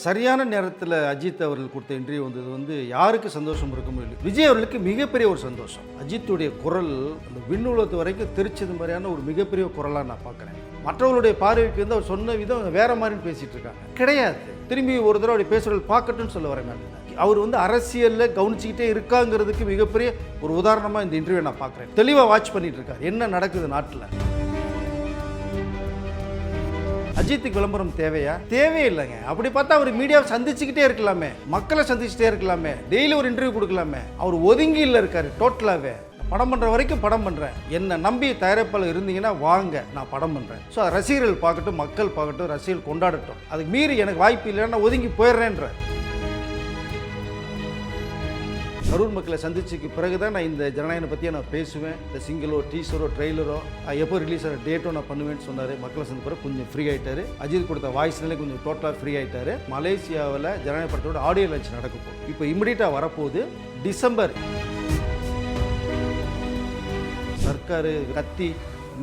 சரியான நேரத்தில் அஜித் அவர்கள் கொடுத்த இன்டர்வியூ வந்தது யாருக்கு சந்தோஷம் இருக்கும் இல்லை, விஜய் அவர்களுக்கு மிகப்பெரிய ஒரு சந்தோஷம். அஜித்துடைய குரல் அந்த விண்ணுலகத்து வரைக்கும் தெரிச்சது மாதிரியான ஒரு மிகப்பெரிய குரலாக நான் பார்க்குறேன். மற்றவர்களுடைய பார்வைக்கு அவர் சொன்ன விதம் வேற மாதிரின்னு பேசிட்டு இருக்காங்க. கிடையாது, திரும்பி ஒரு தடவை அப்படி பேசுறது பார்க்கட்டும்னு சொல்ல வரேன். நான் அவர் அரசியலில் கவனிச்சுக்கிட்டே இருக்காங்கிறதுக்கு மிகப்பெரிய ஒரு உதாரணமாக இந்த இன்டர்வியூ நான் பார்க்குறேன். தெளிவாக வாட்ச் பண்ணிட்டு இருக்காரு என்ன நடக்குது நாட்டில். அஜித்துக்கு விளம்பரம் தேவையா? தேவையே இல்லைங்க. அப்படி பார்த்தா அவர் மீடியாவை சந்திச்சுக்கிட்டே இருக்கலாமே, மக்களை சந்திச்சுட்டே இருக்கலாமே, டெய்லி ஒரு இன்டர்வியூ கொடுக்கலாமே. அவர் ஒதுங்கி இல்லை இருக்காரு டோட்டலாகவே. படம் பண்ணுற வரைக்கும் படம் பண்ணுறேன், என்னை நம்பி தயாரிப்பாளர் இருந்தீங்கன்னா வாங்க, நான் படம் பண்ணுறேன். ஸோ ரசிகர்கள் பார்க்கட்டும், மக்கள் பார்க்கட்டும், ரசிகர்கள் கொண்டாடட்டும். அதுக்கு மீறி எனக்கு வாய்ப்பு இல்லைன்னா ஒதுங்கி போயிடுறேன்ற. கரூர் மக்களை சந்திச்சுக்கு பிறகு தான் நான் இந்த ஜனநாயகனை பற்றியே நான் பேசுவேன். இந்த சிங்கிளோ டீசரோ ட்ரெய்லரோ எப்போ ரிலீஸ் ஆகிற டேட்டோ நான் பண்ணுவேன்னு சொன்னார். மக்களை சந்திப்பு பிறகு கொஞ்சம் ஃப்ரீ ஆகிட்டார். அஜித் கொடுத்த வாய்ஸ்னாலே கொஞ்சம் டோட்டலாக ஃப்ரீ ஆகிட்டார். மலேசியாவில் ஜனநாயக படத்தோட ஆடியோ லான்ச் நடக்க போகுது. இப்போ இமிடியட்டாக வரப்போகுது டிசம்பர். சர்க்கார், கத்தி,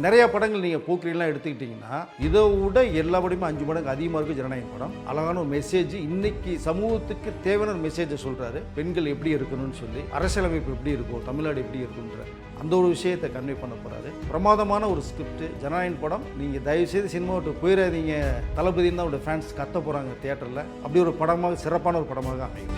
நிறைய படங்கள் நீங்கள் போக்கிரிலாம் எடுத்துக்கிட்டிங்கன்னா இதை விட எல்லா படமும் 5 மடங்கு அதிகமாக இருக்குது ஜனநாயக படம். அழகான ஒரு மெசேஜ், இன்னைக்கு சமூகத்துக்கு தேவையான ஒரு மெசேஜை சொல்கிறாரு. பெண்கள் எப்படி இருக்கணும்னு சொல்லி, அரசியலமைப்பு எப்படி இருக்கும், தமிழ்நாடு எப்படி இருக்குன்ற அந்த ஒரு விஷயத்தை கன்வே பண்ண போகிறாரு. பிரமாதமான ஒரு ஸ்கிரிப்ட் ஜனநாயக படம். நீங்கள் தயவுசெய்து சினிமா விட்டு போயிடாதீங்க, தளபதினு தான் அவருடைய ஃபேன்ஸ் கத்த போகிறாங்க தியேட்டரில். அப்படி ஒரு படமாக, சிறப்பான ஒரு படமாக அமையும்.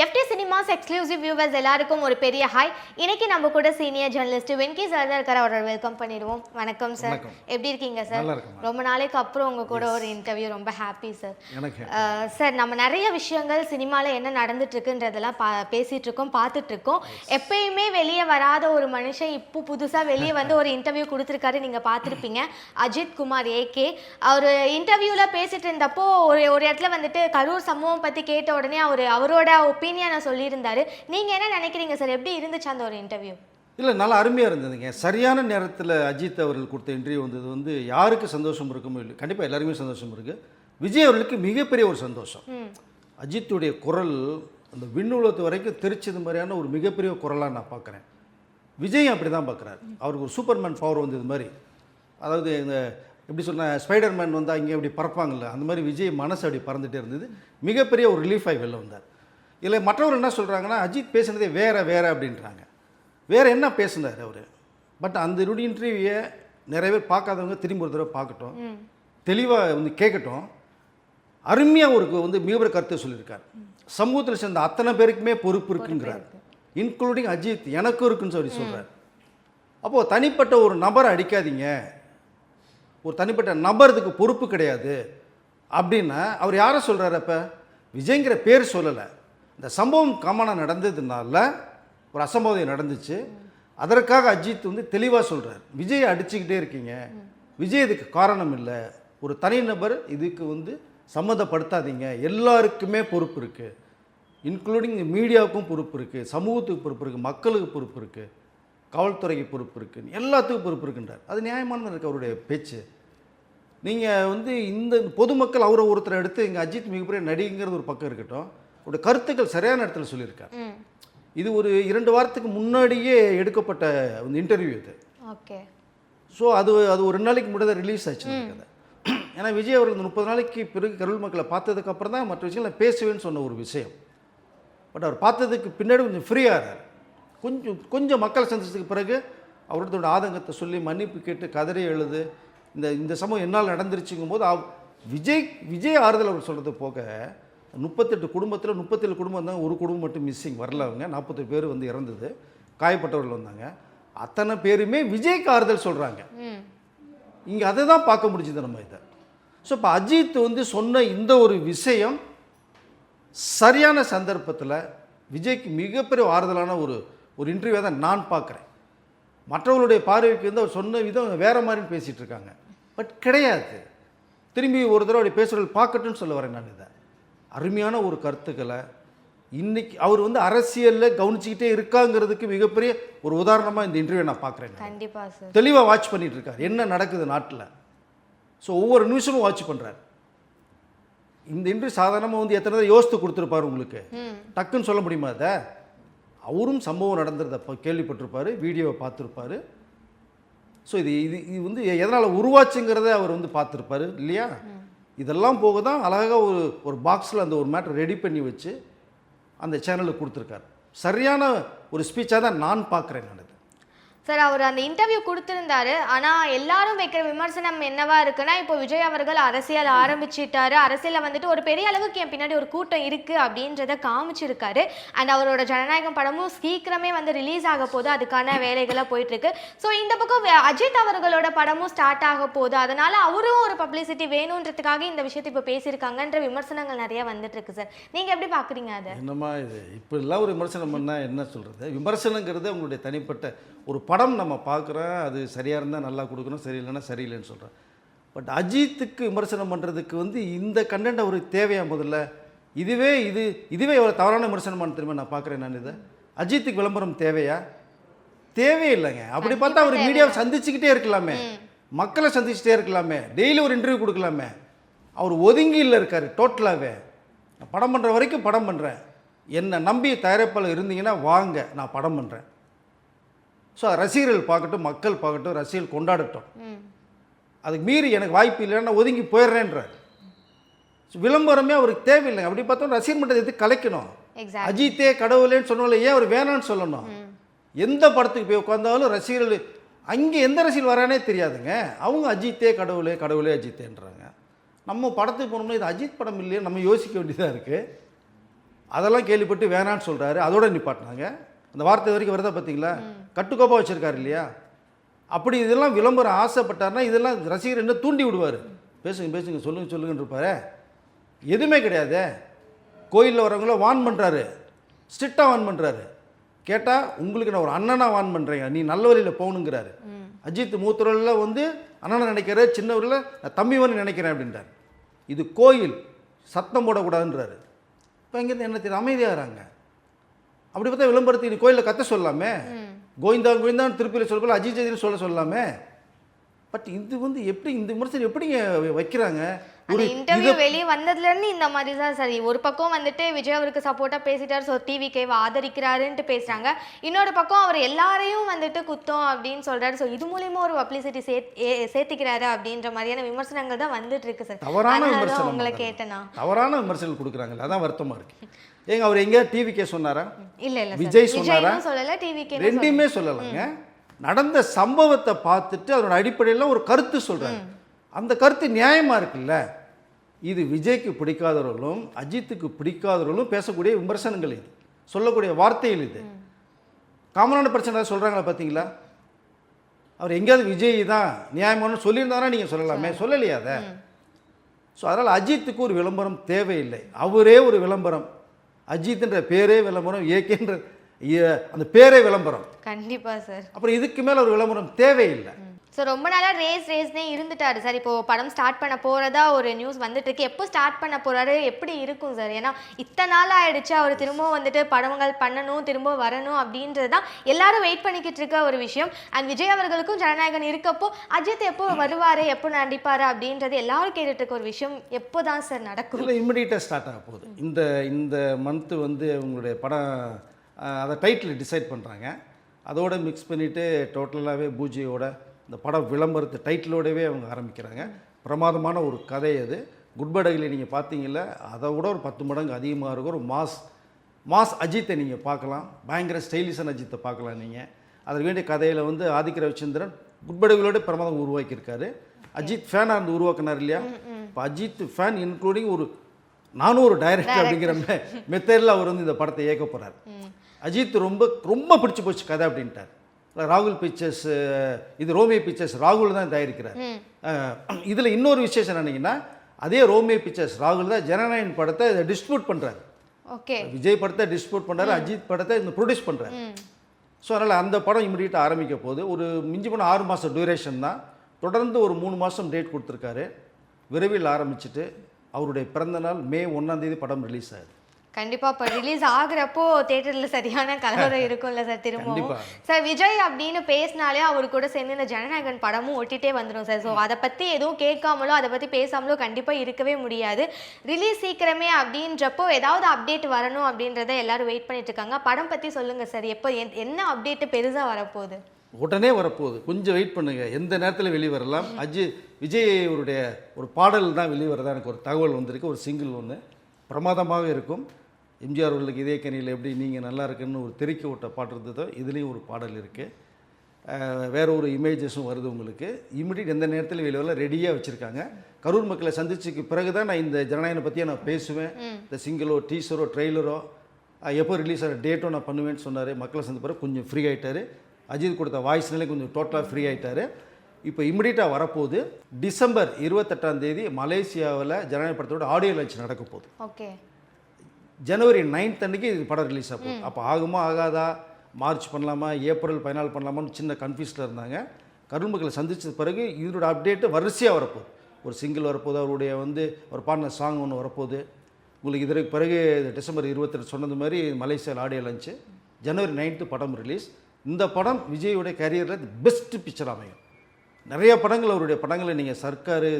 FT சினிமாஸ் எக்ஸ்க்ளூசிவ் வியூவர்ஸ் எல்லாருக்கும் ஒரு பெரிய ஹாய். இன்னைக்கு நம்ம கூட சீனியர் ஜெர்னலிஸ்ட் வெங்கி சார் தான் இருக்கார். அவரை வெல்கம் பண்ணிடுவோம். வணக்கம் சார், எப்படி இருக்கீங்க சார்? ரொம்ப நாளைக்கு அப்புறம் உங்க கூட ஒரு இன்டர்வியூ, ரொம்ப ஹாப்பி சார். சார், நம்ம நிறைய விஷயங்கள் சினிமாவில் என்ன நடந்துட்டு இருக்குன்றதெல்லாம் பேசிட்டு இருக்கோம், பார்த்துட்டு இருக்கோம். எப்பயுமே வெளியே வராத ஒரு மனுஷன் இப்போ புதுசாக வெளியே வந்து ஒரு இன்டர்வியூ கொடுத்துருக்காரு. நீங்கள் பார்த்துருப்பீங்க, அஜித் குமார் AK. அவர் இன்டர்வியூவில் பேசிட்டு இருந்தப்போ ஒரு இடத்துல வந்துட்டு கரூர் சம்பவம் பற்றி கேட்ட உடனே அவரோட ஒப்பீனியனை சொல்லியிருந்தாரு. நீங்கள் என்ன நினைக்கிறீங்க சார்? எப்படி இருந்துச்சு அந்த ஒரு இன்டர்வியூ? இல்லை, நல்லா அருமையாக இருந்ததுங்க. சரியான நேரத்தில் அஜித் அவர்கள் கொடுத்த இன்டர்வியூ வந்தது யாருக்கு சந்தோஷம் இருக்குமோ இல்லை, கண்டிப்பாக எல்லாருமே சந்தோஷம் இருக்குது. விஜய் அவர்களுக்கு மிகப்பெரிய ஒரு சந்தோஷம். அஜித்துடைய குரல் அந்த விண்ணுலகத்து வரைக்கும் தெரிச்சது மாதிரியான ஒரு மிகப்பெரிய குரலாக நான் பார்க்குறேன். விஜய் அப்படி தான் பார்க்குறாரு. அவருக்கு ஒரு சூப்பர்மேன் பவர் வந்தது மாதிரி, அதாவது இந்த எப்படி சொன்ன ஸ்பைடர்மேன் வந்தால் இங்கே அப்படி பறப்பாங்கல்ல, அந்த மாதிரி விஜய் மனசு அப்படி பறந்துகிட்டே இருந்தது. மிகப்பெரிய ஒரு ரிலீஃப் ஆகி வெளில வந்தார். இல்லை, மற்றவர் என்ன சொல்கிறாங்கன்னா அஜித் பேசுனதே வேறு அப்படின்றாங்க. வேறு என்ன பேசுனார் அவர்? பட் அந்த இன்டர்வியூவை நிறைய பேர் பார்க்காதவங்க திரும்பி ஒரு தடவை பார்க்கட்டும், தெளிவாக கேட்கட்டும். அருமையாக ஒரு மிகப்பெரிய கருத்தை சொல்லியிருக்கார். சமூகத்தில் சேர்ந்த அத்தனை பேருக்குமே பொறுப்பு இருக்குங்கிறார், இன்க்ளூடிங் அஜித் எனக்கும் இருக்குன்னு சொல்கிறார். அப்போது தனிப்பட்ட ஒரு நபரை அடிக்காதீங்க, ஒரு தனிப்பட்ட நபருக்கு பொறுப்பு கிடையாது அப்படின்னா அவர் யாரை சொல்கிறார்? அப்போ விஜய்ங்கிற பேர் சொல்லலை. இந்த சம்பவம் காமனாக நடந்ததுனால ஒரு அசம்பாவிதம் நடந்துச்சு, அதற்காக அஜித் தெளிவாக சொல்கிறார், விஜயை அடிச்சுக்கிட்டே இருக்கீங்க, விஜய் இதுக்கு காரணம் இல்லை, ஒரு தனிநபர் இதுக்கு சம்மந்தப்படுத்தாதீங்க, எல்லாருக்குமே பொறுப்பு இருக்குது, இன்க்ளூடிங் மீடியாவுக்கும் பொறுப்பு இருக்குது, சமூகத்துக்கு பொறுப்பு இருக்குது, மக்களுக்கு பொறுப்பு இருக்குது, காவல்துறைக்கு பொறுப்பு இருக்குது, எல்லாத்துக்கும் பொறுப்பு இருக்குன்றார். அது நியாயமானது இருக்குது அவருடைய பேச்சு. நீங்கள் இந்த பொதுமக்கள் அவரை ஒருத்தரை எடுத்து இங்கே அஜித் மிகப்பெரிய நடிகைங்கிறது ஒரு பக்கம் இருக்கட்டும், அவருடைய கருத்துக்கள் சரியான இடத்துல சொல்லியிருக்கார். இது ஒரு 2 வாரத்துக்கு முன்னாடியே எடுக்கப்பட்ட இன்டர்வியூ இது. ஓகே. ஸோ அது ஒரு 2 நாளைக்கு முன்னாடி ரிலீஸ் ஆச்சு கதை. ஏன்னா விஜய் அவர்கள் 30 நாளைக்கு பிறகு கரூர் மக்களை பார்த்ததுக்கப்புறம் தான் மற்ற விஷயங்களை பேசுவேன்னு சொன்ன ஒரு விஷயம். பட் அவர் பார்த்ததுக்கு பின்னாடி கொஞ்சம் ஃப்ரீயாகிறார். கொஞ்சம் மக்களை சந்திச்சதுக்கு பிறகு அவரோட ஆதங்கத்தை சொல்லி மன்னிப்பு கேட்டு கதறி எழுது இந்த சமூகம் என்னால் நடந்துருச்சுங்கும் போது விஜய் ஆறுதல் அவர் சொல்கிறது போக 38 குடும்பத்தில் 37 குடும்பம் இருந்தாங்க, ஒரு குடும்பம் மட்டும் மிஸ்ஸிங் வரல. அவங்க 40 பேர் இறந்தது, காயப்பட்டவர்கள் வந்தாங்க. அத்தனை பேருமே விஜய்க்கு ஆறுதல் சொல்கிறாங்க. இங்கே அதை தான் பார்க்க முடிஞ்சுது நம்ம இதை. ஸோ இப்போ அஜித் சொன்ன இந்த ஒரு விஷயம் சரியான சந்தர்ப்பத்தில் விஜய்க்கு மிகப்பெரிய ஆறுதலான ஒரு இன்டர்வியூ தான் நான் பார்க்குறேன். மற்றவர்களுடைய பார்வைக்கு அவர் சொன்ன விதம் வேறு மாதிரின்னு பேசிகிட்டு இருக்காங்க. பட் கிடையாது, திரும்பி ஒரு தடவை அப்படி பேசுகிறது பார்க்கட்டும்னு சொல்ல வரேன் நான். இதை அருமையான ஒரு கருத்துக்களை இன்னைக்கு அவர் அரசியலில் கவனிச்சுக்கிட்டே இருக்காங்கிறதுக்கு மிகப்பெரிய ஒரு உதாரணமாக இந்த இன்டர்வியூ நான் பார்க்குறேன். கண்டிப்பாக சார் தெளிவாக வாட்ச் பண்ணிட்டு இருக்கார் என்ன நடக்குது நாட்டில். ஸோ ஒவ்வொரு நிமிஷமும் வாட்ச் பண்ணுறார். இந்த இன்டர்வியூ சாதாரணமாக எத்தனை யோசித்து கொடுத்துருப்பார் உங்களுக்கு, டக்குன்னு சொல்ல முடியுமா? அதை அவரும் சம்பவம் நடந்துறத கேள்விப்பட்டிருப்பார், வீடியோவை பார்த்துருப்பார். ஸோ இது இது இது வந்து எதனால் உருவாச்சுங்கிறத அவர் வந்து பார்த்துருப்பாரு இல்லையா. இதெல்லாம் போக தான் அழகாக ஒரு பாக்ஸில் அந்த ஒரு மேட்டர் ரெடி பண்ணி வச்சு அந்த சேனலுக்கு கொடுத்துருக்காரு. சரியான ஒரு ஸ்பீச்சாக தான் நான் பார்க்குறேன். நான் சார் அவர் அந்த இன்டர்வியூ கொடுத்துருந்தாரு. ஆனால் எல்லாரும் வைக்கிற விமர்சனம் என்னவா இருக்குன்னா, இப்போ விஜய் அவர்கள் அரசியல் ஆரம்பிச்சிட்டாரு, அரசியலில் வந்துட்டு ஒரு பெரிய அளவுக்கு என் பின்னாடி ஒரு கூட்டம் இருக்குது அப்படின்றத காமிச்சிருக்காரு. அண்ட் அவரோட ஜனநாயகம் படமும் சீக்கிரமே வந்து ரிலீஸ் ஆக போகுது, அதுக்கான வேலைகளாக போயிட்டுருக்கு. ஸோ இந்த பக்கம் அஜித் அவர்களோட படமும் ஸ்டார்ட் ஆக போகுது, அதனால அவரும் ஒரு பப்ளிசிட்டி வேணுன்றதுக்காக இந்த விஷயத்தை இப்போ பேசியிருக்காங்கன்ற விமர்சனங்கள் நிறைய வந்துட்டு இருக்கு சார். நீங்கள் எப்படி பார்க்குறீங்க அதை? என்னம்மா இது இப்படிலாம் ஒரு விமர்சனம் பண்ணால் என்ன சொல்கிறது? விமர்சனங்கிறது உங்களுடைய தனிப்பட்ட ஒரு படம் நம்ம பார்க்குறோம், அது சரியாக இருந்தால் நல்லா கொடுக்கணும், சரியில்லைன்னா சரியில்லைன்னு சொல்கிறேன். பட் அஜித்துக்கு விமர்சனம் பண்ணுறதுக்கு வந்து இந்த கண்டென்ட் அவருக்கு தேவையா? முதல்ல இதுவே எவ்வளோ தவறான விமர்சனம் பண்ண தெரியுமா நான் பார்க்குறேன். நான் இதை அஜித்துக்கு விளம்பரம் தேவையா? தேவையில்லைங்க. அப்படி பார்த்தா அவர் மீடியாவை சந்திச்சுக்கிட்டே இருக்கலாமே, மக்களை சந்திச்சுட்டே இருக்கலாமே, டெய்லி ஒரு இன்டர்வியூ கொடுக்கலாமே. அவர் ஒதுங்கியில் இருக்கார் டோட்டலாகவே. நான் படம் பண்ணுற வரைக்கும் படம் பண்ணுறேன், என்னை நம்பி தயாரிப்பாளர் இருந்தீங்கன்னா வாங்க, நான் படம் பண்ணுறேன். ஸோ ரசிகர்கள் பார்க்கட்டும், மக்கள் பார்க்கட்டும், ரசிகர்கள் கொண்டாடட்டும். அதுக்கு மீறி எனக்கு வாய்ப்பு இல்லைன்னா ஒதுங்கி போயிடுறேன்றார். விளம்பரமே அவருக்கு தேவையில்லைங்க. அப்படி பார்த்தோம் ரசிகர் மன்றத்தை எதுக்கு கலைக்கணும்? அஜித்தே கடவுளேன்னு சொன்னால ஏன் அவர் வேணான்னு சொல்லணும்? எந்த படத்துக்கு போய் உட்காந்தாலும் ரசிகர்கள் அங்கே எந்த ரசிகர்கள் வரானே தெரியாதுங்க. அவங்க அஜித்தே கடவுளே, கடவுளே அஜித்தேன்றாங்க. நம்ம படத்துக்கு போனோம்னா இது அஜித் படம் இல்லையே நம்ம யோசிக்க வேண்டியதாக இருக்குது. அதெல்லாம் கேள்விப்பட்டு வேணான்னு சொல்கிறாரு, அதோட நிப்பாட்டினாங்க. அந்த வார்த்தை வரைக்கும் வருதா பார்த்தீங்களா? கட்டுக்கோப்பாக வச்சுருக்காரு இல்லையா? அப்படி இதெல்லாம் விளம்பரம் ஆசைப்பட்டார்னா இதெல்லாம் ரசிகர் என்ன தூண்டி விடுவார். பேசுங்க சொல்லுங்கன்னு இருப்பார். எதுவுமே கிடையாது. கோயிலில் வரவங்கள வான் பண்ணுறாரு, ஸ்ட்ரிக்டாக வான் பண்ணுறாரு. கேட்டால் உங்களுக்கு நான் ஒரு அண்ணனாக வான் பண்ணுறேங்க, நீ நல்ல வழியில் போகணுங்கிறாரு. அஜித் மூத்தூரில் வந்து அண்ணனை நினைக்கிற, சின்னவரில் நான் தம்பிவன்னு நினைக்கிறேன் அப்படின்றார். இது கோயில், சத்தம் போடக்கூடாதுன்றாரு. இப்போ இங்கேருந்து என்ன தெரியும், அமைதியாகிறாங்க. அப்படி பார்த்தா விளம்பரத்துக்கு நீ கோயிலில் கத்த சொல்லாமே, கோவிந்தான்னு திருப்பியில் சொல்லக்கூட அஜித் சொல்லலாமே. பட் இது வந்து எப்படி இந்த விமர்சனம் எப்படிங்க வைக்கிறாங்க? ஒரு இன்டர்வியூ வெளியே வந்ததுலேருந்து இந்த மாதிரி தான் சரி. ஒரு பக்கம் வந்துட்டு விஜய் அவருக்கு சப்போர்ட்டாக பேசிட்டார், ஸோ டிவிகேவை ஆதரிக்கிறாருன்ட்டு பேசுகிறாங்க. இன்னொரு பக்கம் அவர் எல்லாரையும் வந்துட்டு குத்தம் அப்படின்னு சொல்கிறாரு. ஸோ இது மூலியமாக ஒரு பப்ளிசிட்டி சேர்த்திக்கிறாரு அப்படின்ற மாதிரியான விமர்சனங்கள் தான் வந்துட்டு இருக்கு சார். தவறான விமர்சனம் உங்களை கேட்டேனா? தவறான விமர்சனங்கள் கொடுக்குறாங்க, அதான் வருத்தமாக இருக்கு. ஏங்க அவர் எங்கேயா டிவிகே சொன்னாரா? இல்லை விஜய் சொன்னாரா? சொல்லலை, டிவிகே ரெண்டுமே சொல்லலைங்க. நடந்த சம்பவத்தை பார்த்துட்டு அதோட அடிப்படையில் ஒரு கருத்து சொல்கிறாங்க. அந்த கருத்து நியாயமாக இருக்குல்ல. இது விஜய்க்கு பிடிக்காதவர்களும் அஜித்துக்கு பிடிக்காதவர்களும் பேசக்கூடிய விமர்சனங்கள், இது சொல்லக்கூடிய வார்த்தைகள். இது காமனான பிரச்சனை சொல்கிறாங்களா பார்த்தீங்களா? அவர் எங்கேயாவது விஜய் தான் நியாயமானு சொல்லியிருந்தாரா? நீங்கள் சொல்லலாமே, சொல்லலையா அதை? ஸோ அதனால் அஜித்துக்கு ஒரு விளம்பரம் தேவையில்லை. அவரே ஒரு விளம்பரம், அஜித்ன்ற பேரே விளம்பரம், ஏகேன்ற அந்த பேரே விளம்பரம். கண்டிப்பா சார். அப்புறம் இதுக்கு மேல ஒரு விளம்பரம் தேவையில்லை. ஸோ ரொம்ப நாளாக ரேஸ்னே இருந்துட்டாரு சார். இப்போ படம் ஸ்டார்ட் பண்ண போகிறதா ஒரு நியூஸ் வந்துட்டு இருக்கு. எப்போ ஸ்டார்ட் பண்ண போகிறாரு, எப்படி இருக்கும் சார்? ஏன்னா இத்தனை நாள் ஆயிடுச்சு, அவர் திரும்பவும் வந்துட்டு படங்கள் பண்ணணும், திரும்ப வரணும் அப்படின்றது தான் எல்லாரும் வெயிட் பண்ணிக்கிட்டு இருக்க ஒரு விஷயம். அண்ட் விஜய் அவர்களுக்கும் ஜனநாயகன் இருக்கப்போ அஜித் எப்போ வருவார், எப்போ நடிப்பார் அப்படின்றது எல்லாரும் கேட்டுட்டு இருக்க ஒரு விஷயம். எப்போ தான் சார் நடக்கும்? இல்லை, இம்மிடியட்டாக ஸ்டார்ட் ஆக போகுது. இந்த மந்த்து வந்து உங்களுடைய படம் அதை டைட்டில் டிசைட் பண்ணுறாங்க. அதோடு மிக்ஸ் பண்ணிவிட்டு டோட்டலாகவே பூஜையோட இந்த படம் விளம்பரத்து டைட்டிலோடவே அவங்க ஆரம்பிக்கிறாங்க. பிரமாதமான ஒரு கதை அது. குட்படையில் நீங்கள் பார்த்தீங்கல்ல, அதை விட ஒரு 10 மடங்கு அதிகமாக இருக்கும். ஒரு மாஸ் அஜித்தை நீங்கள் பார்க்கலாம், பயங்கர ஸ்டைலிஷான அஜித்தை பார்க்கலாம் நீங்கள். அதற்கு வேண்டிய கதையில் வந்து ஆதித்ய ரவிச்சந்திரன் குட்படைகளோட பிரமாதம் உருவாக்கியிருக்காரு. அஜித் ஃபேனாக இருந்து உருவாக்கினார் இல்லையா? இப்போ அஜித் ஃபேன் இன்க்ளூடிங் நானும் ஒரு டைரக்டர் அப்படிங்கிற மெத்தடில் அவர் வந்து இந்த படத்தை இயக்க போகிறார். அஜித் ரொம்ப பிடிச்சி போச்சு கதை அப்படின்ட்டார். ராகுல் பிக்சர்ஸ், இது ரோமியோ பிக்சர்ஸ், ராகுல் தான் தயாரிக்கிறார். இதில் இன்னொரு விசேஷம் என்னன்னா, அதே ரோமியோ பிக்சர்ஸ் ராகுல் தான் ஜனநாயகன் படத்தை இதை டிஸ்ட்ரிபியூட் பண்ணுறாரு. ஓகே, விஜய் படத்தை டிஸ்ட்ரிபியூட் பண்ணுறாரு, அஜித் படத்தை இந்த ப்ரொடியூஸ் பண்ணுறாரு. ஸோ அதனால் அந்த படம் இமீடியட்டாக ஆரம்பிக்க போகுது. ஒரு மிஞ்சி போன 6 மாதம் டியூரேஷன் தான். தொடர்ந்து ஒரு 3 மாதம் டேட் கொடுத்துருக்காரு. விரைவில் ஆரம்பிச்சுட்டு அவருடைய பிறந்தநாள் மே 1 படம் ரிலீஸ் ஆகுது. கண்டிப்பாக இப்போ ரிலீஸ் ஆகுறப்போ தேட்டரில் சரியான கலவரம் இருக்கும்ல சார் திரும்பவும். சார் விஜய் அப்படின்னு பேசினாலே அவர் கூட சேர்ந்து இந்த ஜனநாயகன் படமும் ஒட்டிகிட்டே வந்துடும் சார். ஸோ அதை பற்றி எதுவும் கேட்காமலோ அதை பற்றி பேசாமலோ கண்டிப்பாக இருக்கவே முடியாது. ரிலீஸ் சீக்கிரமே அப்படின்றப்போ ஏதாவது அப்டேட் வரணும் அப்படின்றத எல்லாரும் வெயிட் பண்ணிட்டு இருக்காங்க. படம் பற்றி சொல்லுங்கள் சார், எப்போ என்ன அப்டேட்டு பெருசாக வரப்போகுது? உடனே வரப்போகுது, கொஞ்சம் வெயிட் பண்ணுங்கள், எந்த நேரத்தில் வெளியே வரலாம். விஜய் அவருடைய ஒரு பாடல் தான் வெளியே வரதா எனக்கு ஒரு தகவல் வந்திருக்கு. ஒரு சிங்கிள் ஒன்று பிரமாதமாக இருக்கும். எம்ஜிஆர் அவர்களுக்கு இதே கனியில் எப்படி நீங்கள் நல்லா இருக்குன்னு ஒரு தெறிக்க விட்ட பாட்டு இருந்ததோ இதுலேயும் ஒரு பாடல் இருக்குது. வேறு ஒரு இமேஜஸும் வருது உங்களுக்கு. இமிடியட் எந்த நேரத்தில் வெளியே வரலாம் ரெடியாக வச்சுருக்காங்க. கரூர் மக்களை சந்திச்சதுக்கு பிறகு தான் நான் இந்த ஜனநாயகனை பற்றியே நான் பேசுவேன். இந்த சிங்கிளோ டீசரோ ட்ரெய்லரோ எப்போ ரிலீஸ் ஆகிற டேட்டோ நான் பண்ணுவேன்னு சொன்னார். மக்களை சந்தித்த பிறகு கொஞ்சம் ஃப்ரீ ஆகிட்டார். அஜித் கொடுத்த வாய்ஸ்னாலே கொஞ்சம் டோட்டலாக ஃப்ரீ ஆகிட்டார். இப்போ இமிடியட்டாக வரப்போகுது. டிசம்பர் 28 மலேசியாவில் ஜனநாயக படத்தோட ஆடியோ லான்ச் நடக்க போகுது. ஓகே. ஜனவரி 9 அன்றைக்கி இது படம் ரிலீஸ் ஆகும். அப்போ ஆகுமா ஆகாதா, மார்ச் பண்ணலாமா, ஏப்ரல் 14 பண்ணலாமான்னு சின்ன கன்ஃபியூஸில் இருந்தாங்க. கரூர் மக்களை சந்திச்ச பிறகு இதோட அப்டேட்டு வரிசையாக வரப்போகுது. ஒரு சிங்கிள் வரப்போகுது, அவருடைய ஒரு பாடின சாங் ஒன்று வரப்போகுது உங்களுக்கு. இதற்கு பிறகு டிசம்பர் 28 சொன்னது மாதிரி மலேசியாவில் ஆடியோ லான்ச்சு. ஜனவரி 9 படம் ரிலீஸ். இந்த படம் விஜயோடைய கரியரில் பெஸ்ட் பிக்சர் அமையும். நிறைய படங்கள் அவருடைய படங்களை நீங்கள் சர்க்கார்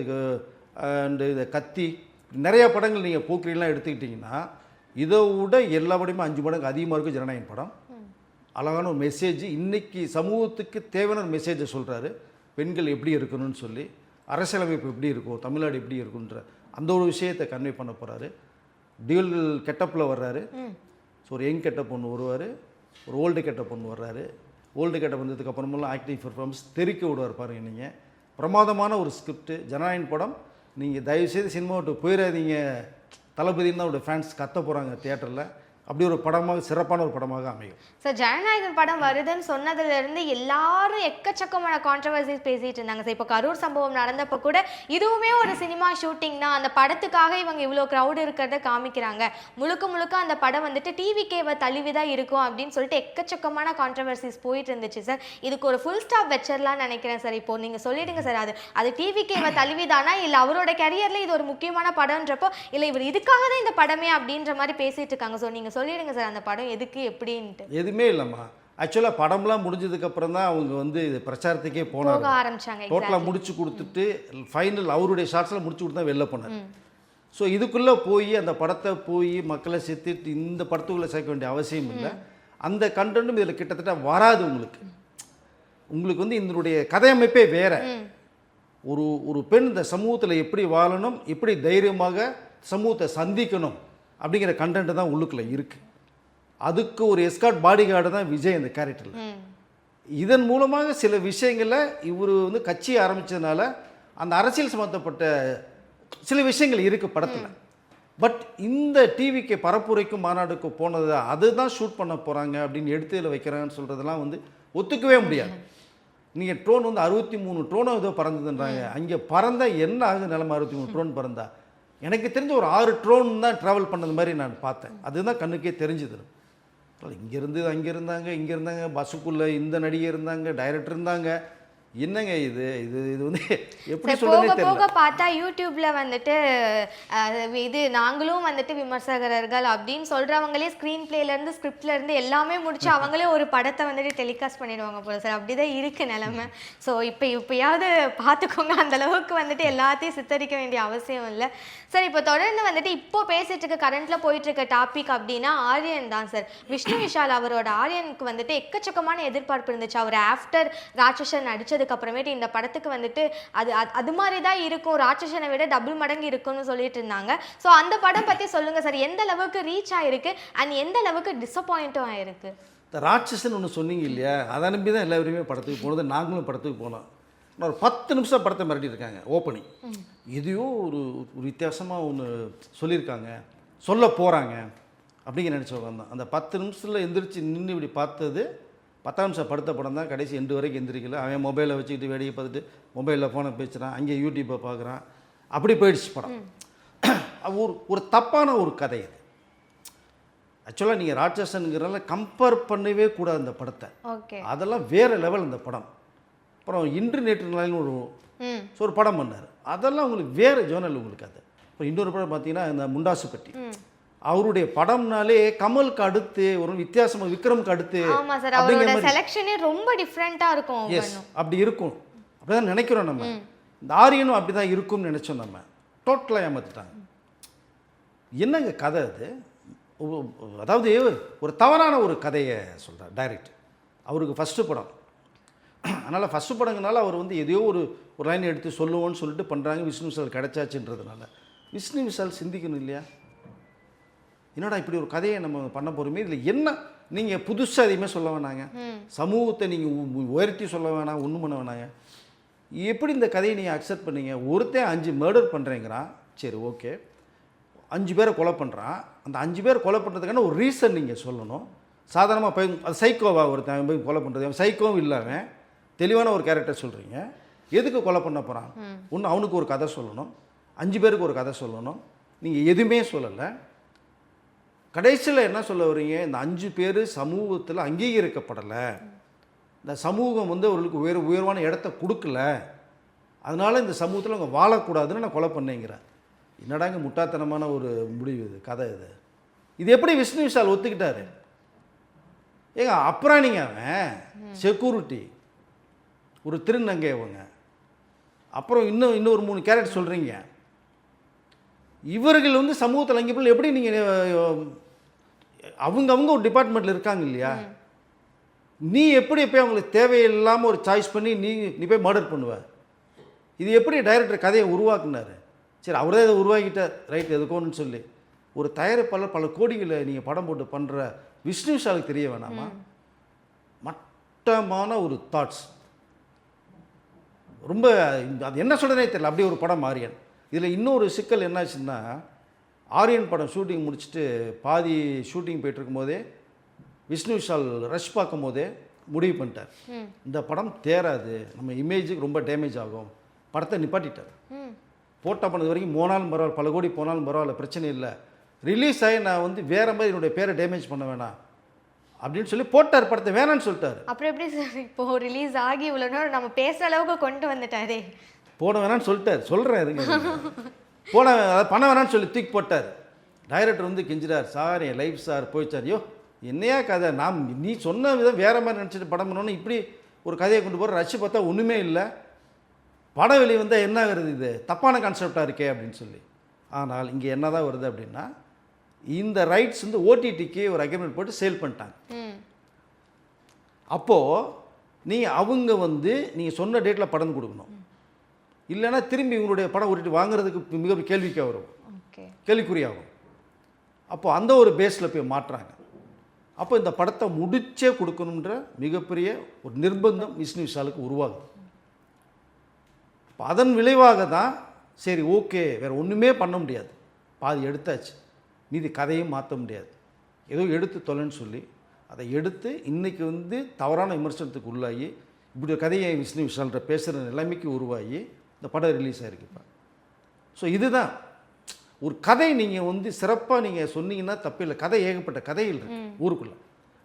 அண்டு இதை கத்தி நிறையா படங்கள் நீங்கள் போக்கிரிலாம் எடுத்துக்கிட்டிங்கன்னா இதை விட எல்லா படமும் 5 மடங்கு அதிகமாக இருக்கும் ஜனநாயகன் படம். அழகான ஒரு மெசேஜ், இன்றைக்கி சமூகத்துக்கு தேவையான ஒரு மெசேஜை சொல்கிறாரு. பெண்கள் எப்படி இருக்கணும்னு சொல்லி, அரசியலமைப்பு எப்படி இருக்கும், தமிழ்நாடு எப்படி இருக்குன்ற அந்த ஒரு விஷயத்தை கன்வே பண்ண போகிறாரு. டியூல் கெட்டப்பில் வர்றாரு. ஸோ ஒரு யங் கெட்டப் ஒன்று வருவார், ஒரு ஓல்டு கெட்டப் ஒன்று வர்றாரு. ஓல்டு கெட்டப் வந்ததுக்கு அப்புறமெல்லாம் ஆக்டிவ் பர்ஃபார்மன்ஸ் தெறிக்க விடுவார் பாருங்கள். நீங்கள் பிரமாதமான ஒரு ஸ்கிரிப்ட் ஜனநாயகன் படம். நீங்கள் தயவுசெய்து சினிமா விட்டு போயிடாதீங்க, தளபதினு தான் அவருடைய ஃபேன்ஸ் கத்த போகிறாங்க தியேட்டரில். அப்படி ஒரு படமாக சிறப்பான ஒரு படமாக அமையும். சார் ஜனநாயகன் படம் வருதுன்னு சொன்னதுலேருந்து எல்லாரும் எக்கச்சக்கமான கான்ட்ரவர்சிஸ் பேசிகிட்டு இருந்தாங்க சார். இப்போ கரூர் சம்பவம் நடந்தப்போ கூட இதுவுமே ஒரு சினிமா ஷூட்டிங் தான், அந்த படத்துக்காக இவங்க இவ்வளோ க்ரௌடு இருக்கிறத காமிக்கிறாங்க, முழுக்க முழுக்க அந்த படம் வந்துட்டு டிவிகேவை தழுவி தான் இருக்கும் அப்படின்னு சொல்லிட்டு எக்கச்சக்கமான கான்ட்ரவர்சிஸ் போயிட்டு இருந்துச்சு சார். இதுக்கு ஒரு ஃபுல் ஸ்டாப் வச்சிடலாம்னு நினைக்கிறேன் சார். இப்போ நீங்கள் சொல்லிடுங்க சார், அது டிவிகேவை தழுவி தானா இல்லை அவரோட கரியரில் இது ஒரு முக்கியமான படம்ன்றப்போ இல்லை இவர் இதுக்காக தான் இந்த படமே அப்படின்ற மாதிரி பேசிட்டு இருக்காங்க. ஸோ நீங்கள் சொல்லிடுங்க சார், அந்த படம் எதுக்கு எப்படின்ட்டு. எதுவுமே இல்லைம்மா, ஆக்சுவலாக படம்லாம் முடிஞ்சதுக்கப்புறம் தான் அவங்க இது பிரச்சாரத்துக்கே போக ஆரம்பிச்சாங்க. டோட்டலாக முடிச்சு கொடுத்துட்டு ஃபைனல் அவருடைய ஷார்ட்ஸில் முடிச்சு கொடுத்தா வெளில போனார். ஸோ இதுக்குள்ளே போய் அந்த படத்தை போய் மக்களை சேர்த்துட்டு இந்த படத்துக்குள்ளே சேர்க்க வேண்டிய அவசியம் இல்லை. அந்த கண்டென்ட்டும் இதில் கிட்டத்தட்ட வராது. உங்களுக்கு இதனுடைய கதையமைப்பே வேற. ஒரு பெண் இந்த சமூகத்தில் எப்படி வாழணும், எப்படி தைரியமாக சமூகத்தை சந்திக்கணும் அப்படிங்கிற கண்டென்ட் தான் உள்ளுக்குள்ளே இருக்குது. அதுக்கு ஒரு எஸ்கார்ட் பாடி கார்டு தான் விஜய் அந்த கேரக்டரில். இதன் மூலமாக சில விஷயங்களை இவர் கட்சி ஆரம்பித்ததுனால அந்த அரசியல் சம்மந்தப்பட்ட சில விஷயங்கள் இருக்குது படத்தில். பட் இந்த டிவிக்கு பரப்புரைக்கும் மாநாடுக்கு போனது அதுதான் ஷூட் பண்ண போகிறாங்க அப்படின்னு எடுத்துல வைக்கிறாங்கன்னு சொல்கிறதெல்லாம் ஒத்துக்கவே முடியாது. நீங்கள் ட்ரோன் 63 ட்ரோனோ ஏதோ பறந்ததுன்றாங்க. அங்கே பறந்தா என்ன ஆகுது நிலமை? 63 ட்ரோன் பறந்தா எனக்கு தெரிஞ்ச ஒரு 6 ட்ரோன் தான் ட்ராவல் பண்ணது மாதிரி நான் பார்த்தேன். அதுதான் கண்ணுக்கே தெரிஞ்சுது. இங்கேருந்து அங்கே இருந்தாங்க, இங்கே இருந்தாங்க, பஸ்ஸுக்குள்ளே இந்த நடிகை இருந்தாங்க, டைரக்டர் இருந்தாங்க. என்னங்க இது இது இது எப்படி சொல்றதுனே தெரியல. போக பார்த்தா யூடியூப்ல இது நாங்களும் விமர்சகர்கள் அப்படின்னு சொல்றவங்களே ஸ்கிரீன் பிளேல இருந்து ஸ்கிரிப்ட்ல இருந்து எல்லாமே முடிச்சு அவங்களே ஒரு படத்தை டெலிகாஸ்ட் பண்ணிடுவாங்க போல சார். அப்படிதான் இருக்கு நிலைமை. ஸோ இப்பயாவது பார்த்துக்கோங்க, அந்த அளவுக்கு எல்லாத்தையும் சித்தரிக்க வேண்டிய அவசியம் இல்லை சார். இப்போ தொடர்ந்து இப்போ பேசிட்டு இருக்க கரண்ட்ல போயிட்டு இருக்க டாபிக் அப்படின்னா ஆரியன் தான் சார். விஷ்ணு விஷால் அவரோட ஆரியனுக்கு எக்கச்சக்கமான எதிர்பார்ப்பு இருந்துச்சு. அவர் ஆஃப்டர் ராட்சசன் நடிச்சது அப்புறமேட்டு இந்த படத்துக்கு அது மாதிரி தான் இருக்கும், ராட்சசனை விட டபுள் மடங்கு இருக்கும்னு சொல்லிட்டு இருந்தாங்க. ஸோ அந்த படம் பற்றி சொல்லுங்க சார். எந்த அளவுக்கு ரீச் ஆயிருக்கு அண்ட் எந்த அளவுக்கு டிசப்பாயிண்ட்டும் ஆயிருக்கு? இந்த ராட்சசன் ஒன்று சொன்னீங்க இல்லையா, அதை நம்பி தான் எல்லாருமே படத்துக்கு போனது. நாங்களும் படத்துக்கு போனோம். ஒரு 10 நிமிஷம் படத்தை மிரட்டியிருக்காங்க ஓப்பனிங். எதையோ ஒரு வித்தியாசமாக ஒன்று சொல்லியிருக்காங்க, சொல்ல போகிறாங்க அப்படிங்கிற நினச்சி வந்தோம். அந்த 10 நிமிஷத்தில் எந்திரிச்சு நின்று இப்படி பார்த்தது 10 நிமிஷம் படுத்த படம் தான். கடைசி 2 வரைக்கும் எந்திரிக்கல. அவன் மொபைலை வச்சுக்கிட்டு வேடிக்கை பார்த்துட்டு மொபைலில் ஃபோனை பேசுகிறான், அங்கே யூடியூப்பை பார்க்குறான். அப்படி போயிடுச்சு படம். ஒரு தப்பான ஒரு கதை அது. ஆக்சுவலாக நீங்கள் ராட்சசனுங்கிறனால கம்பேர் பண்ணவே கூடாது அந்த படத்தை. அதெல்லாம் வேறு லெவல் அந்த படம். அப்புறம் இன்று நேற்று நாளின்னு ஒரு படம் பண்ணார். அதெல்லாம் உங்களுக்கு வேறு ஜோனல் உங்களுக்கு. அது இப்போ இன்னொரு படம் பார்த்தீங்கன்னா இந்த முண்டாசுப்பட்டி, அவருடைய படம்னாலே கமலுக்கு அடுத்து ஒரு வித்தியாசமா விக்ரமுக்கு அடுத்து ரொம்ப டிஃப்ரெண்டா இருக்கும். எஸ், அப்படி இருக்கும். அப்படிதான் நினைக்கிறோம் நம்ம. இந்த ஆரியனும் அப்படிதான் இருக்கும்னு நினைச்சோம். நம்ம டோட்டலாக ஏமாத்திட்டாங்க. என்னங்க கதை அது? அதாவது ஒரு தவறான ஒரு கதையை சொல்கிறார் டைரக்டர். அவருக்கு ஃபஸ்ட்டு படம் அதனால் ஃபஸ்ட்டு படங்கனால அவர் வந்து எதையோ ஒரு லைன் எடுத்து சொல்லுவோன்னு சொல்லிட்டு பண்ணுறாங்க. விஷ்ணு விஷால் கிடச்சாச்சுன்றதுனால விஷ்ணு விஷால் சிந்திக்கணும் இல்லையா? என்னடா இப்படி ஒரு கதையை நம்ம பண்ண போகிறோமே, இதில் என்ன நீங்கள் புதுசாக எதையுமே சொல்ல வேணாங்க, சமூகத்தை நீங்கள் உயர்த்தி சொல்ல வேணாம், ஒன்றும் பண்ண வேணாங்க. எப்படி இந்த கதையை நீங்கள் அக்செப்ட் பண்ணீங்க? ஒருத்தன் 5 மர்டர் பண்ணுறேங்கிறான், சரி ஓகே, 5 பேரை கொலை பண்ணுறான். அந்த 5 பேர் கொலை பண்ணுறதுக்கான ஒரு ரீசன் நீங்கள் சொல்லணும். சாதாரணமாக போய் அது சைக்கோவா ஒருத்தன் போய் கொலை பண்ணுறது, அவன் சைக்கோவும் இல்லாமல் தெளிவான ஒரு கேரக்டர் சொல்கிறீங்க. எதுக்கு கொலை பண்ண போகிறான்? ஒன்று அவனுக்கு ஒரு கதை சொல்லணும், 5 பேருக்கு ஒரு கதை சொல்லணும். நீங்கள் எதுவுமே சொல்லலை. கடைசியில் என்ன சொல்ல வரீங்க? இந்த 5 பேர் சமூகத்தில் அங்கீகரிக்கப்படலை, இந்த சமூகம் வந்து அவர்களுக்கு உயர்வான இடத்த கொடுக்கல, அதனால் இந்த சமூகத்தில் அவங்க வாழக்கூடாதுன்னு நான் கொலை பண்ணேங்கிறேன். என்னடாங்க முட்டாத்தனமான ஒரு முடிவு இது, கதை இது. இது எப்படி விஷ்ணு விஷால் ஒத்துக்கிட்டாரு? ஏங்க அப்புறம் நீங்கள் அவன் செக்யூரிட்டி, ஒரு திருநங்கையவங்க, அப்புறம் இன்னொரு 3 கேரக்டர் சொல்கிறீங்க. இவர்கள் வந்து சமூகத்தில் அங்கே எப்படி நீங்கள் அவங்க ஒரு டிபார்ட்மெண்ட்டில் இருக்காங்க இல்லையா? நீ எப்படி போய் அவங்களுக்கு தேவையில்லாமல் ஒரு சாய்ஸ் பண்ணி நீ போய் மர்டர் பண்ணுவ? இது எப்படி டைரக்டர் கதையை உருவாக்குனார்? சரி, அவரே இதை உருவாக்கிட்டார், ரைட், எதுக்கோன்னு சொல்லி ஒரு தயாரிப்பாளர் பல கோடிகளை நீங்கள் படம் போட்டு பண்ணுற விஷ்ணு விஷாலுக்கு தெரிய வேணாமா? மட்டமான ஒரு தாட்ஸ், ரொம்ப அது என்ன சொல்கிறதே தெரியல. அப்படியே ஒரு படம் ஆரியன். இதில் இன்னொரு சிக்கல் என்னாச்சுன்னா, ஆரியன் படம் ஷூட்டிங் முடிச்சுட்டு பாதி ஷூட்டிங் போயிட்டுருக்கும் போதே விஷ்ணு விஷால் ரஷ் பார்க்கும் போதே முடிவு பண்ணிட்டார், இந்த படம் தேராது, நம்ம இமேஜுக்கு ரொம்ப டேமேஜ் ஆகும், படத்தை நிப்பாட்டிட்டார். போட்டா பண்ணது வரைக்கும் போனாலும் பரவாயில்ல, பல கோடி போனாலும் பரவாயில்ல, பிரச்சனை இல்லை, ரிலீஸ் ஆகி நான் வந்து வேறு மாதிரி என்னுடைய பேரை டேமேஜ் பண்ண வேணாம் அப்படின்னு சொல்லி போட்டார். படத்தை வேணான்னு சொல்லிட்டார். அப்புறம் எப்படி சார் இப்போ ரிலீஸ் ஆகி இவ்வளோ நேரம் நம்ம பேசுகிற அளவுக்கு கொண்டு வந்துட்டாரே? போட வேணான்னு சொல்லிட்டார். சொல்கிறேன் இருங்க, அதை பண்ண வேணான்னு சொல்லி தூக்கி போட்டார். டைரக்டர் வந்து கெஞ்சிடார், சார் என் லைஃப் சார் போயிடுச்சார். ஐயோ என்னையா கதை, நீ சொன்ன விதம் வேறு மாதிரி நினச்சிட்டு படம் பண்ணோன்னு இப்படி ஒரு கதையை கொண்டு போகிற, ரசி பார்த்தா ஒன்றுமே இல்லை, படம் வெளியே வந்தால் என்ன ஆகுறது, இது தப்பான கான்செப்டாக இருக்கே அப்படின்னு சொல்லி. ஆனால் இங்கே என்ன தான் வருது அப்படின்னா, இந்த ரைட்ஸ் வந்து ஓடிடிக்கு ஒரு அக்ரிமெண்ட் போட்டு சேல் பண்ணிட்டாங்க. அப்போது நீங்கள் அவங்க வந்து நீங்கள் சொன்ன டேட்டில் படம் கொடுக்கணும், இல்லைன்னா திரும்பி இவங்களுடைய படம் ஓடிடி வாங்குறதுக்கு மிக கேள்விக்காக வரும், கேள்விக்குறியாகும். அப்போது அந்த ஒரு பேஸில் போய் மாட்டுறாங்க. அப்போ இந்த படத்தை முடிச்சே கொடுக்கணுன்ற மிகப்பெரிய ஒரு நிர்பந்தம் விஷ்ணு விஷாலுக்கு உருவாகுது. அதன் விளைவாக தான் சரி ஓகே, வேறு ஒன்றுமே பண்ண முடியாது, பாதி எடுத்தாச்சு, மீதி கதையும் மாற்ற முடியாது, ஏதோ எடுத்து தொலைன்னு சொல்லி அதை எடுத்து இன்றைக்கி வந்து தவறான விமர்சனத்துக்கு உள்ளாகி இப்படி ஒரு கதையை விஷ்ணு விஷால்கிட்ட பேசுகிற நிலைமைக்கு உருவாகி இந்த படம் ரிலீஸ் ஆகிருக்கு இப்போ. ஸோ இதுதான் ஒரு கதை, நீங்கள் வந்து சிறப்பாக நீங்கள் சொன்னீங்கன்னா தப்பில்லை. கதை ஏகப்பட்ட கதைகள் இருக்குது ஊருக்குள்ளே,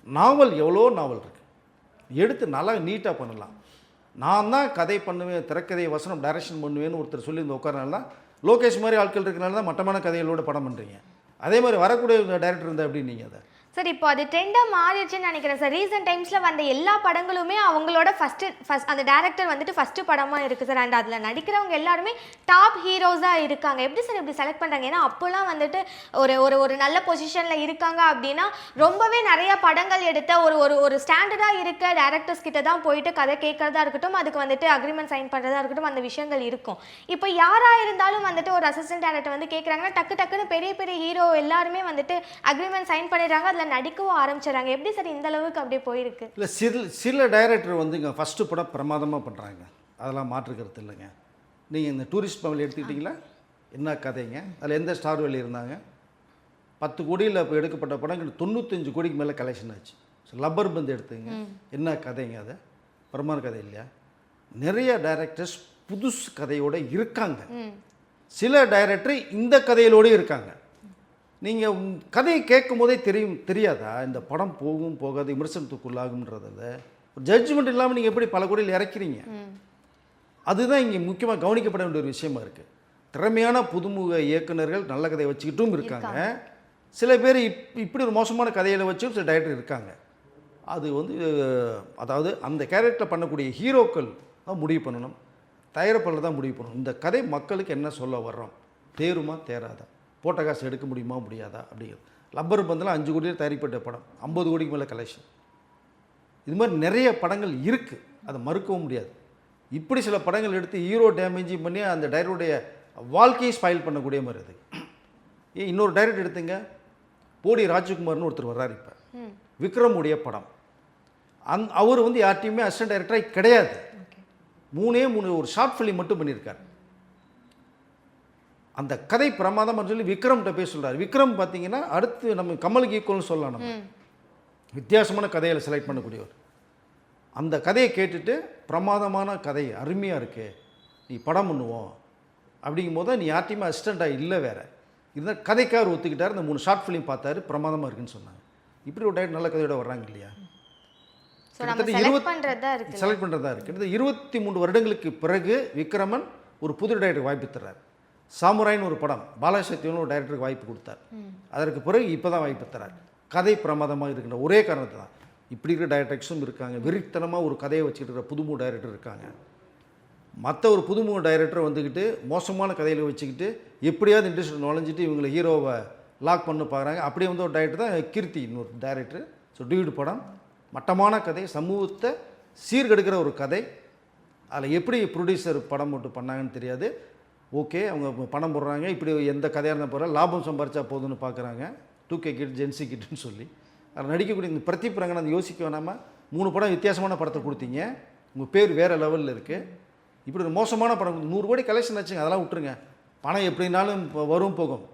நாவல் எவ்வளோ நாவல் இருக்குது, எடுத்து நல்லா நீட்டாக பண்ணலாம். நான் தான் கதை பண்ணுவேன், திரைக்கதை வசனம் டைரக்ஷன் பண்ணுவேன்னு ஒருத்தர் சொல்லி இந்த உட்காரனால தான் லோகேஷ் மாதிரி ஆட்கள் இருக்கிறனால தான் மட்டமான கதைகளோட படம் பண்ணுறீங்க. அதே மாதிரி வரக்கூடிய டைரக்டர் இருந்தால் எப்படி நீங்கள் அதை சார் இப்போ அது ட்ரெண்டாக மாறிடுச்சுன்னு நினைக்கிறேன் சார். ரீசெண்ட் டைம்ஸில் வந்த எல்லா படங்களுமே அவங்களோட ஃபஸ்ட் அந்த டேரக்டர் வந்துட்டு ஃபஸ்ட்டு படமாக இருக்குது சார். அண்ட் அதில் நடிக்கிறவங்க எல்லாருமே டாப் ஹீரோஸாக இருக்காங்க. எப்படி சார் இப்படி செலக்ட் பண்ணுறாங்க? ஏன்னா அப்போல்லாம் வந்துட்டு ஒரு ஒரு ஒரு நல்ல பொசிஷனில் இருக்காங்க அப்படின்னா ரொம்பவே நிறைய படங்கள் எடுத்த ஒரு ஒரு ஒரு ஸ்டாண்டர்டாக இருக்க டேரக்டர்ஸ் கிட்ட தான் போயிட்டு கதை கேட்கறதா இருக்கட்டும், அதுக்கு வந்துட்டு அக்ரிமெண்ட் சைன் பண்ணுறதா இருக்கட்டும், அந்த விஷயங்கள் இருக்கும். இப்போ யாராக இருந்தாலும் வந்துட்டு ஒரு அசிஸ்டன்ட் டேரக்டர் வந்து கேட்குறாங்கன்னா டக்குன்னு பெரிய பெரிய ஹீரோ எல்லாருமே வந்துட்டு அக்ரிமெண்ட் சைன் பண்ணிடுறாங்க, அதில் நடிக்கவும் ஆரம்பிச்சிடறாங்க. எப்படி சார் இந்த அளவுக்கு அப்படியே போயிருக்கு? இல்லை, சில டைரக்டர் வந்து இங்கே ஃபஸ்ட்டு படம் பிரமாதமாக பண்ணுறாங்க, அதெல்லாம் மாற்றுக்கிறது இல்லைங்க. நீங்கள் இந்த டூரிஸ்ட் ஃபேமிலி எடுத்துக்கிட்டிங்களா, என்ன கதைங்க, அதில் எந்த ஸ்டார் வேலி இருந்தாங்க, 10 கோடியில் இப்போ எடுக்கப்பட்ட படம் 95 கோடிக்கு மேலே கலெக்ஷன் ஆச்சு. ஸோ லப்பர் பந்து எடுத்துங்க, என்ன கதைங்க, அதை பிரமாத கதை இல்லையா? நிறைய டைரக்டர்ஸ் புதுசு கதையோடு இருக்காங்க, சில டைரக்டர் இந்த கதையிலோடு இருக்காங்க. நீங்கள் கதையை கேட்கும் போதே தெரியாதா இந்த படம் போகும் போகாது விமர்சனத்துக்குள்ளாகுன்றதில் ஒரு ஜட்ஜ்மெண்ட் இல்லாமல் நீங்கள் எப்படி பல கோடியில் இறக்கிறீங்க? அதுதான் இங்கே முக்கியமாக கவனிக்கப்பட வேண்டிய ஒரு விஷயமா இருக்குது. திறமையான புதுமுக இயக்குநர்கள் நல்ல கதையை வச்சுக்கிட்டும் இருக்காங்க, சில பேர் இப்படி ஒரு மோசமான கதையில் வச்சும் சில டைரக்டர் இருக்காங்க. அது வந்து அதாவது அந்த கேரக்டர் பண்ணக்கூடிய ஹீரோக்கள் தான் முடிவு பண்ணணும், தயாரிப்பாளர் தான் முடிவு பண்ணணும். இந்த கதை மக்களுக்கு என்ன சொல்ல வர்றோம், தேருமா தேராதா, போட்ட காசு எடுக்க முடியுமா முடியாதா அப்படிங்கிறது. லப்பர் பந்தில் 5 கோடியில் தயாரிப்பட்ட படம் 50 கோடிக்கு மேலே கலெக்ஷன். இது மாதிரி நிறைய படங்கள் இருக்குது, அதை மறுக்கவும் முடியாது. இப்படி சில படங்கள் எடுத்து ஹீரோ டேமேஜிங் பண்ணி அந்த டைரக்டருடைய வாழ்க்கையை ஸ்பாயில் பண்ணக்கூடிய மாதிரி அது. இன்னொரு டைரக்டர் எடுத்துங்க, போடி ராஜ்குமார்னு ஒருத்தர் வர்றாரு இப்போ, விக்ரமுடைய படம். அவர் வந்து யார்ட்டையுமே அசிஸ்டன்ட் டைரக்டராக கிடையாது. 3 ஒரு ஷார்ட் ஃபிலிம் மட்டும் பண்ணியிருக்கார். அந்த கதை பிரமாதமாக சொல்லி விக்ரம்கிட்ட போய் சொல்கிறார். விக்ரம் பார்த்தீங்கன்னா அடுத்து நம்ம கமலுக்கு ஈக்குவல்னு சொல்லலாம். நம்ம வித்தியாசமான கதையில் செலக்ட் பண்ணக்கூடியவர். அந்த கதையை கேட்டுட்டு பிரமாதமான கதை, அருமையாக இருக்குது, நீ படம் பண்ணுவோம் அப்படிங்கும்போது தான் நீ யார்ட்டையுமே அசிஸ்டண்ட்டாக இல்லை வேறு இருந்தால் கதைக்கார் ஒத்துக்கிட்டார். இந்த 3 ஷார்ட் ஃபிலிம் பார்த்தாரு, பிரமாதமாக இருக்குன்னு சொன்னாங்க. இப்படி ஒரு டைரக்டர் நல்ல கதையோட வர்றாங்க இல்லையா? செலக்ட் பண்ணுறதா இருக்குது. கிட்டத்தட்ட 23 வருடங்களுக்கு பிறகு விக்ரமன் ஒரு புது டைரக்டருக்கு வாய்ப்பு தர்றார். சாமுராயின்னு ஒரு படம் பாலாசக்தின்னு ஒரு டைரக்டருக்கு வாய்ப்பு கொடுத்தார். அதற்கு பிறகு இப்போ தான் வாய்ப்பு தர்றார். கதை பிரமாதமாக இருக்கின்ற ஒரே காரணத்தை தான். இப்படி இருக்கிற டைரக்டர்ஸும் இருக்காங்க. வெறித்தனமாக ஒரு கதையை வச்சுக்கிட்டு இருக்கிற புதுமுக டைரக்டர் இருக்காங்க. மற்ற ஒரு புதுமுக டைரக்டர் வந்துக்கிட்டு மோசமான கதையில் வச்சுக்கிட்டு எப்படியாவது இண்டஸ்ட்ரி நுழைஞ்சிட்டு இவங்களை ஹீரோவை லாக் பண்ண பார்க்குறாங்க. அப்படியே வந்து ஒரு டைரக்டர் தான் கீர்த்தி, இன்னொரு டைரக்டர். ஸோ டியூட் படம் மட்டமான கதை, சமூகத்தை சீர்கெடுக்கிற ஒரு கதை. அதில் எப்படி ப்ரொடியூசர் படம் போட்டு பண்ணாங்கன்னு தெரியாது. ஓகே, அவங்க பணம் போடுறாங்க, இப்படி எந்த கதையாக இருந்தால் போகிற லாபம் சம்பாரிச்சா போதுன்னு பார்க்குறாங்க. 2K கிட், ஜென்சி கிட்னு சொல்லி அதில் நடிக்கக்கூடிய இந்த பிரதீப் ரங்கநாதன் யோசிக்க வேணாமல் 3 படம் வித்தியாசமான படத்தை கொடுத்தீங்க, உங்கள் பேர் வேறு லெவலில் இருக்குது. இப்படி ஒரு மோசமான படம் 100 கோடி கலெக்ஷன் ஆச்சுங்க, அதெல்லாம் விட்டுருங்க. பணம் எப்படினாலும் வரும் போகும்.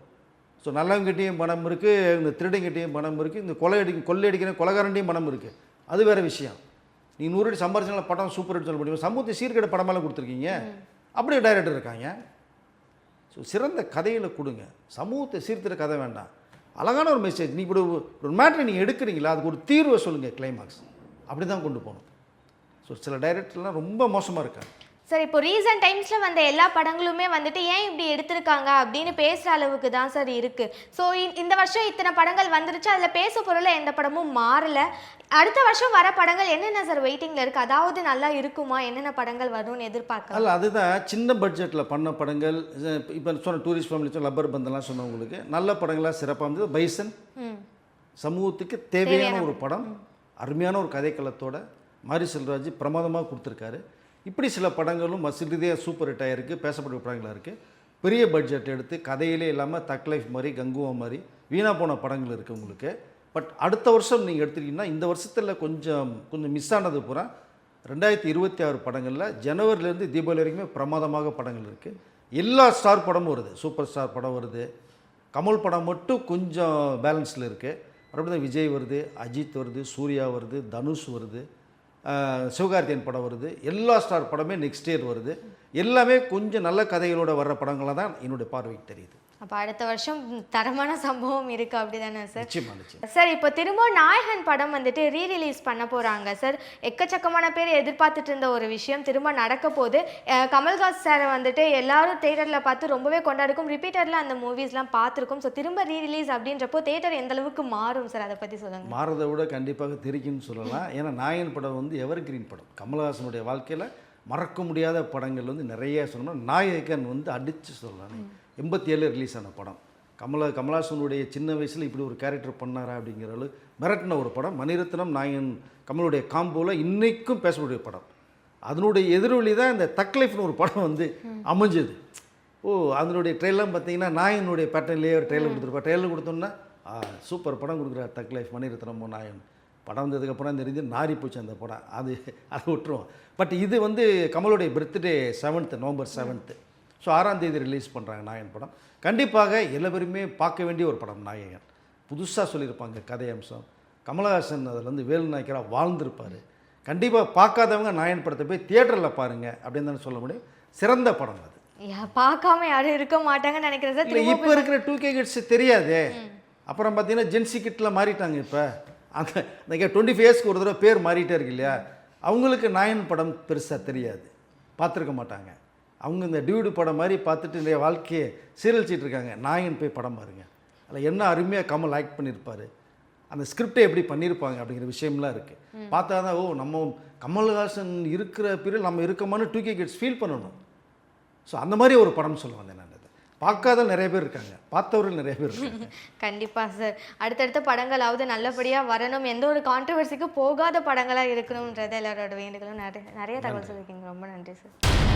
ஸோ நல்லவங்கிட்டையும் பணம் இருக்குது, இந்த திருடங்கிட்டையும் பணம் இருக்குது, இந்த கொள்ளையடிக்கிற கொலைகாரண்டையும் பணம் இருக்குது, அது வேறு விஷயம். நீ 100 கோடி சம்பாரிச்சாலும் படம் சூப்பர் ஹிட் சொல்ல முடியும். சமூகத்தை சீர்கேட படமெல்லாம் கொடுத்துருக்கீங்க. அப்படியே டைரக்டர் இருக்காங்க. ஸோ சிறந்த கதையில் கொடுங்க, சமூகத்தை சீர்திருத்த கதை வேண்டாம், அழகான ஒரு மெசேஜ். நீ இப்படி ஒரு மேட்ரை நீங்கள் எடுக்கிறீங்களா, அதுக்கு ஒரு தீர்வை சொல்லுங்கள், கிளைமாக்ஸ் அப்படி தான் கொண்டு போகணும். ஸோ சில டைரக்டர்லாம் ரொம்ப மோசமாக இருக்காங்க. சார் இப்போ ரீசன்ட் டைம்ஸில் வந்த எல்லா படங்களுமே வந்துட்டு ஏன் இப்படி எடுத்திருக்காங்க அப்படின்னு பேசுகிற அளவுக்கு தான் சார் இருக்குது. ஸோ இந்த வருஷம் இத்தனை படங்கள் வந்துருச்சு, அதில் பேச பொருளில் எந்த படமும் மாறலை. அடுத்த வருஷம் வர படங்கள் என்னென்ன சார் வெயிட்டிங்கில் இருக்குது? அதாவது நல்லா இருக்குமா, என்னென்ன படங்கள் வரும்னு எதிர்பார்க்கலாம்? அல்ல, அதுதான் சின்ன பட்ஜெட்டில் பண்ண படங்கள். இப்போ சொன்ன டூரிஸ்ட் ஃபேமிலி லப்பர் பந்தெல்லாம் சொன்னவங்களுக்கு நல்ல படங்களாக சிறப்பாக இருந்தது. பைசன் சமூகத்துக்கு தேவையான ஒரு படம், அருமையான ஒரு கதைக்களத்தோட மாரி செல்வராஜ் பிரமாதமாக கொடுத்துருக்காரு. இப்படி சில படங்களும் சிறிதே சூப்பர் ஹிட் ஆகிருக்கு, பேசப்பட்ட படங்களாக இருக்குது. பெரிய பட்ஜெட் எடுத்து கதையிலே இல்லாமல் தக் லைஃப் மாதிரி, கங்குவா மாதிரி வீணாக போன படங்கள் இருக்குது உங்களுக்கு. பட் அடுத்த வருஷம் நீங்கள் எடுத்துக்கிட்டிங்கன்னா இந்த வருஷத்தில் கொஞ்சம் மிஸ் ஆனது பூரா 2026 படங்களில் ஜனவரிலேருந்து தீபாவளி வரைக்குமே பிரமாதமாக படங்கள் இருக்குது. எல்லா ஸ்டார் படமும் வருது, சூப்பர் ஸ்டார் படம் வருது. கமல் படம் மட்டும் கொஞ்சம் பேலன்ஸில் இருக்குது. மறுபடியும் தான் விஜய் வருது, அஜித் வருது, சூர்யா வருது, தனுஷ் வருது, சிவகார்த்தியன் படம் வருது. எல்லா ஸ்டார் படமே நெக்ஸ்ட் இயர் வருது. எல்லாமே கொஞ்சம் நல்ல கதைகளோட வர்ற படங்களாக தான் என்னுடைய பார்வைக்கு தெரியுது. அப்போ அடுத்த வருஷம் தரமான சம்பவம் இருக்குது அப்படி தானே சார்? நிச்சயமா. சார் இப்போ திரும்ப நாயகன் படம் வந்துட்டு ரீரிலீஸ் பண்ண போகிறாங்க சார். எக்கச்சக்கமான பேர் எதிர்பார்த்துட்டு இருந்த ஒரு விஷயம் திரும்ப நடக்க போகுது. கமல்ஹாஸ் சாரை வந்துட்டு எல்லாரும் தேட்டரில் பார்த்து ரொம்பவே கொண்டாடிக்கும், ரிப்பீட்டரில் அந்த மூவிஸ்லாம் பார்த்துருக்கோம். ஸோ திரும்ப ரீரிலீஸ் அப்படின்றப்போ தேட்டர் எந்த அளவுக்கு மாறும் சார், அதை பற்றி சொல்லுங்கள். மாறதை விட கண்டிப்பாக தெரிக்கும்னு சொல்லலாம். ஏன்னா நாயகன் படம் வந்து எவர் கிரீன் படம். கமல்ஹாசனுடைய வாழ்க்கையில் மறக்க முடியாத படங்கள் வந்து நிறைய சொன்னோம்னா நாயகன் வந்து அடித்து சொல்லலாம். 87 ரிலீஸ் ஆன படம். கமல்ஹாசனுடைய சின்ன வயசில் இப்படி ஒரு கேரக்டர் பண்ணாரா அப்படிங்கிற அளவு மிரட்டின ஒரு படம். மணிரத்னம் நாயகன் கமலுடைய காம்போவில் இன்றைக்கும் பேசக்கூடிய படம். அதனுடைய எதிரொலி தான் இந்த தக் லைஃப்னு ஒரு படம் வந்து அமைஞ்சது. அதனுடைய ட்ரெயிலாம் பார்த்தீங்கன்னா நாயகனுடைய பேட்டர்ன்லேயே ஒரு ட்ரெயிலர் கொடுத்துருப்பா. ட்ரெயிலர் கொடுத்தோம்னா சூப்பர் படம் கொடுக்குறாரு தக் லைஃப் மணிரத்னம் நாயகன். படம் வந்ததுக்கப்புறம் தெரிஞ்சு நாரி போச்சு அந்த படம். அதை விட்டுருவோம். பட் இது வந்து கமலுடைய birthday 7th November 7th. So 6ஆம் தேதி ரிலீஸ் பண்ணுறாங்க நாயகன் படம். கண்டிப்பாக எல்லாருமே பார்க்க வேண்டிய ஒரு படம் நாயகன். புதுசாக சொல்லியிருப்பாங்க கதை அம்சம். கமலஹாசன் அதில் வந்து வேலு நாயக்கராக வாழ்ந்திருப்பார். கண்டிப்பாக பார்க்காதவங்க நாயகன் படத்தை போய் தியேட்டரில் பாருங்கள் அப்படின்னு தானே சொல்ல முடியும். சிறந்த படம் அது. பார்க்காம யாரும் இருக்க மாட்டாங்கன்னு நினைக்கிறேன் சார். இப்போ இருக்கிற 2K கிட்ஸ் தெரியாதே. அப்புறம் பார்த்தீங்கன்னா ஜென்சி கிட்டில் மாறிட்டாங்க. இப்போ அந்த 25 இயர்ஸ்க்கு ஒரு தடவை பேர் மாறிட்டே இருக்கு இல்லையா, அவங்களுக்கு நாயகன் படம் பெருசாக தெரியாது, பார்த்துருக்க மாட்டாங்க. அவங்க இந்த டியூடு படம் மாதிரி பார்த்துட்டு இந்த வாழ்க்கையை சீரழிச்சிட்டு இருக்காங்க. நாயகன் போய் படம் பாருங்க, அதில் என்ன அருமையாக கமல் ஆக்ட் பண்ணியிருப்பார், அந்த ஸ்கிரிப்டை எப்படி பண்ணியிருப்பாங்க அப்படிங்கிற விஷயம்லாம் இருக்குது. பார்த்தா தான் நம்ம கமல்ஹாசன் இருக்கிற பீரியட் நம்ம இருக்கமான்னு 2K கிட்ஸ் ஃபீல் பண்ணணும். ஸோ அந்த மாதிரி ஒரு படம் சொல்ல வந்தேன் நான். பார்க்காத நிறைய பேர் இருக்காங்க, பார்த்தவர்கள் நிறைய பேர் இருக்காங்க. கண்டிப்பா சார். அடுத்தடுத்த படங்களாவது நல்லபடியா வரணும், எந்த ஒரு கான்ட்ரவர்சிக்கும் போகாத படங்களா இருக்கணும்ன்றது எல்லாரோட வேண்டுகளும். நிறைய தகவல் சொல்லியிருக்கீங்க, ரொம்ப நன்றி சார்.